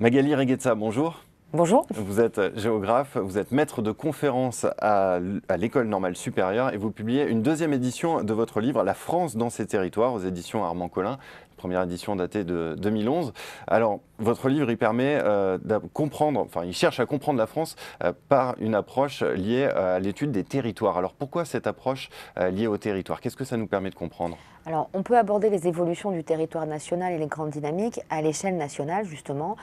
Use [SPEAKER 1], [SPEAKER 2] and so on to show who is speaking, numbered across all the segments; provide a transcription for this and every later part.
[SPEAKER 1] Magali Reguetza, bonjour.
[SPEAKER 2] Bonjour.
[SPEAKER 1] Vous êtes géographe, vous êtes maître de conférences à l'École normale supérieure et vous publiez une deuxième édition de votre livre La France dans ses territoires aux éditions Armand Collin, première édition datée de 2011. Alors, votre livre, il permet de comprendre, enfin, il cherche à comprendre la France par une approche liée à l'étude des territoires. Alors, pourquoi cette approche liée au territoire? Qu'est-ce que ça nous permet de comprendre?
[SPEAKER 2] Alors, on peut aborder les évolutions du territoire national et les grandes dynamiques à l'échelle nationale, justement,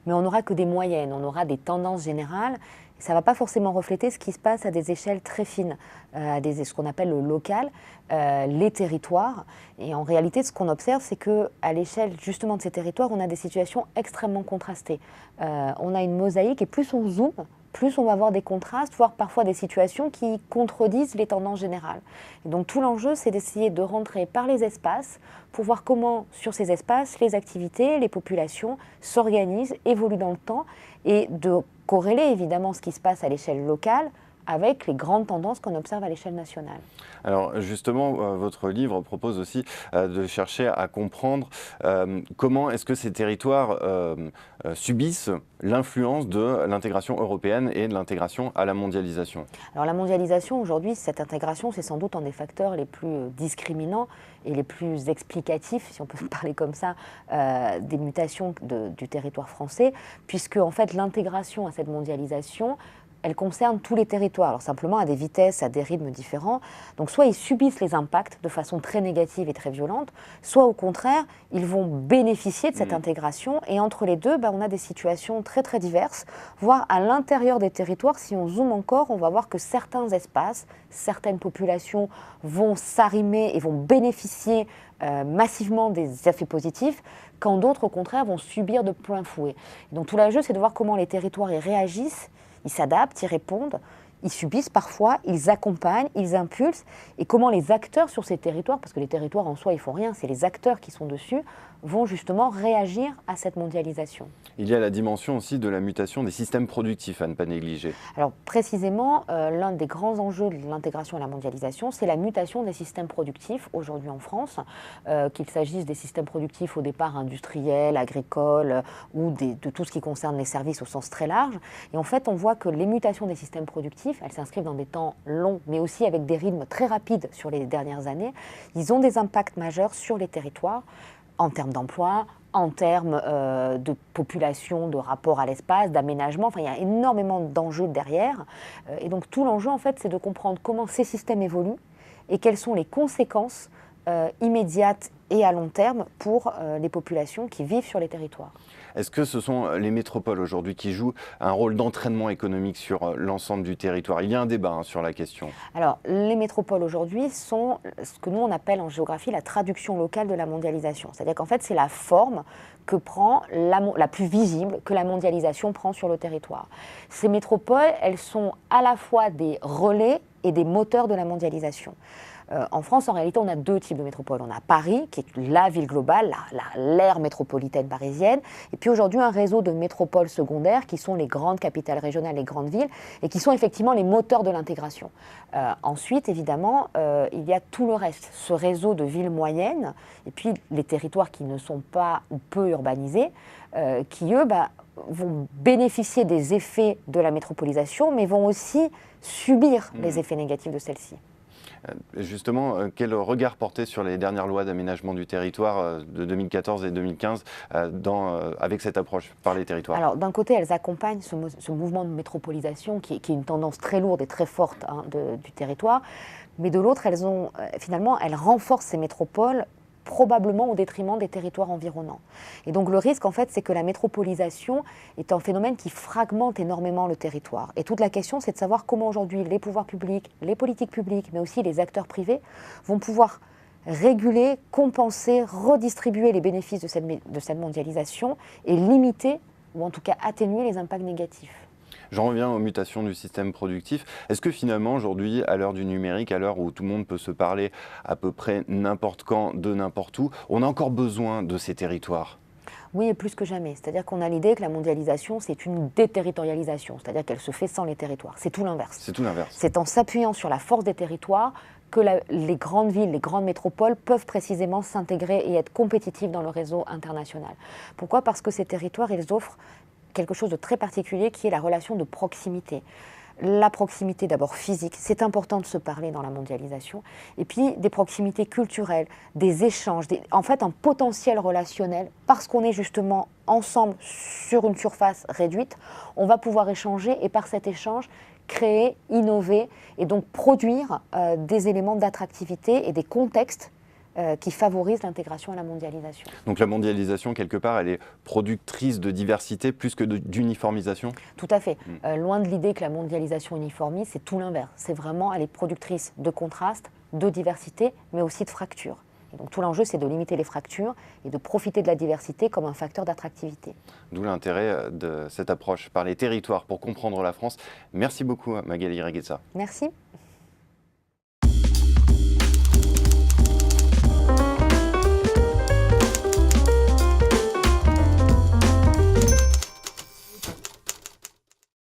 [SPEAKER 2] mais on n'aura que des moyennes, on aura des tendances générales. Ça ne va pas forcément refléter ce qui se passe à des échelles très fines, ce qu'on appelle le local, les territoires. Et en réalité, ce qu'on observe, c'est qu'à l'échelle justement de ces territoires, on a des situations extrêmement contrastées. On a une mosaïque et plus on zoome, plus on va avoir des contrastes, voire parfois des situations qui contredisent les tendances générales. Et donc tout l'enjeu, c'est d'essayer de rentrer par les espaces pour voir comment, sur ces espaces, les activités, les populations s'organisent, évoluent dans le temps, et de corréler évidemment ce qui se passe à l'échelle locale avec les grandes tendances qu'on observe à l'échelle nationale.
[SPEAKER 1] Alors justement, votre livre propose aussi de chercher à comprendre comment est-ce que ces territoires subissent l'influence de l'intégration européenne et de l'intégration à la mondialisation.
[SPEAKER 2] Alors la mondialisation, aujourd'hui, cette intégration, c'est sans doute un des facteurs les plus discriminants et les plus explicatifs, si on peut parler comme ça, des mutations du territoire français, puisque en fait l'intégration à cette mondialisation, elle concerne tous les territoires, alors simplement à des vitesses, à des rythmes différents. Donc soit ils subissent les impacts de façon très négative et très violente, soit au contraire, ils vont bénéficier de cette intégration. Et entre les deux, on a des situations très très diverses, voire à l'intérieur des territoires, si on zoome encore, on va voir que certains espaces, certaines populations vont s'arrimer et vont bénéficier massivement des effets positifs, quand d'autres au contraire vont subir de plein fouet. Et donc tout l'enjeu, c'est de voir comment les territoires y réagissent. Ils s'adaptent, ils répondent, ils subissent parfois, ils accompagnent, ils impulsent. Et comment les acteurs sur ces territoires, parce que les territoires en soi, ils ne font rien, c'est les acteurs qui sont dessus, vont justement réagir à cette mondialisation.
[SPEAKER 1] Il y a la dimension aussi de la mutation des systèmes productifs à ne pas négliger.
[SPEAKER 2] Alors précisément, l'un des grands enjeux de l'intégration et la mondialisation, c'est la mutation des systèmes productifs aujourd'hui en France, qu'il s'agisse des systèmes productifs au départ industriels, agricoles ou de tout ce qui concerne les services au sens très large. Et en fait, on voit que les mutations des systèmes productifs, elles s'inscrivent dans des temps longs, mais aussi avec des rythmes très rapides sur les dernières années. Ils ont des impacts majeurs sur les territoires, en termes d'emploi, en termes de population, de rapport à l'espace, d'aménagement. Enfin, il y a énormément d'enjeux derrière. Et donc tout l'enjeu, en fait, c'est de comprendre comment ces systèmes évoluent et quelles sont les conséquences immédiates et à long terme pour les populations qui vivent sur les territoires.
[SPEAKER 1] Est-ce que ce sont les métropoles aujourd'hui qui jouent un rôle d'entraînement économique sur l'ensemble du territoire? Il y a un débat sur la question.
[SPEAKER 2] Alors, les métropoles aujourd'hui sont ce que nous on appelle en géographie la traduction locale de la mondialisation. C'est-à-dire qu'en fait, c'est la forme que prend la plus visible que la mondialisation prend sur le territoire. Ces métropoles, elles sont à la fois des relais et des moteurs de la mondialisation. En France, en réalité, on a deux types de métropoles. On a Paris, qui est la ville globale, l'aire métropolitaine parisienne, et puis aujourd'hui un réseau de métropoles secondaires qui sont les grandes capitales régionales, les grandes villes, et qui sont effectivement les moteurs de l'intégration. Ensuite, évidemment, il y a tout le reste, ce réseau de villes moyennes, et puis les territoires qui ne sont pas ou peu urbanisés, qui, eux, vont bénéficier des effets de la métropolisation, mais vont aussi subir les effets négatifs de celle-ci.
[SPEAKER 1] Justement, quel regard porter sur les dernières lois d'aménagement du territoire de 2014 et 2015 avec cette approche par les territoires?
[SPEAKER 2] Alors d'un côté, elles accompagnent ce mouvement de métropolisation qui est une tendance très lourde et très forte du territoire, mais de l'autre, elles renforcent ces métropoles probablement au détriment des territoires environnants. Et donc le risque, en fait, c'est que la métropolisation est un phénomène qui fragmente énormément le territoire. Et toute la question, c'est de savoir comment aujourd'hui les pouvoirs publics, les politiques publiques, mais aussi les acteurs privés vont pouvoir réguler, compenser, redistribuer les bénéfices de cette mondialisation et limiter, ou en tout cas atténuer les impacts négatifs.
[SPEAKER 1] J'en reviens aux mutations du système productif. Est-ce que finalement, aujourd'hui, à l'heure du numérique, à l'heure où tout le monde peut se parler à peu près n'importe quand, de n'importe où, on a encore besoin de ces territoires?
[SPEAKER 2] Oui, et plus que jamais. C'est-à-dire qu'on a l'idée que la mondialisation, c'est une déterritorialisation, c'est-à-dire qu'elle se fait sans les territoires. C'est tout l'inverse.
[SPEAKER 1] C'est tout l'inverse.
[SPEAKER 2] C'est en s'appuyant sur la force des territoires que les grandes villes, les grandes métropoles peuvent précisément s'intégrer et être compétitives dans le réseau international. Pourquoi ? Parce que ces territoires, ils offrent quelque chose de très particulier qui est la relation de proximité. La proximité d'abord physique, c'est important de se parler dans la mondialisation, et puis des proximités culturelles, des échanges, en fait un potentiel relationnel, parce qu'on est justement ensemble sur une surface réduite, on va pouvoir échanger et par cet échange créer, innover et donc produire des éléments d'attractivité et des contextes qui favorisent l'intégration et la mondialisation.
[SPEAKER 1] Donc la mondialisation, quelque part, elle est productrice de diversité plus que d'uniformisation?
[SPEAKER 2] Tout à fait. Loin de l'idée que la mondialisation uniformise, c'est tout l'inverse. C'est vraiment, elle est productrice de contrastes, de diversité, mais aussi de fractures. Et donc tout l'enjeu, c'est de limiter les fractures et de profiter de la diversité comme un facteur d'attractivité.
[SPEAKER 1] D'où l'intérêt de cette approche par les territoires pour comprendre la France. Merci beaucoup, Magali Reguezza.
[SPEAKER 2] Merci.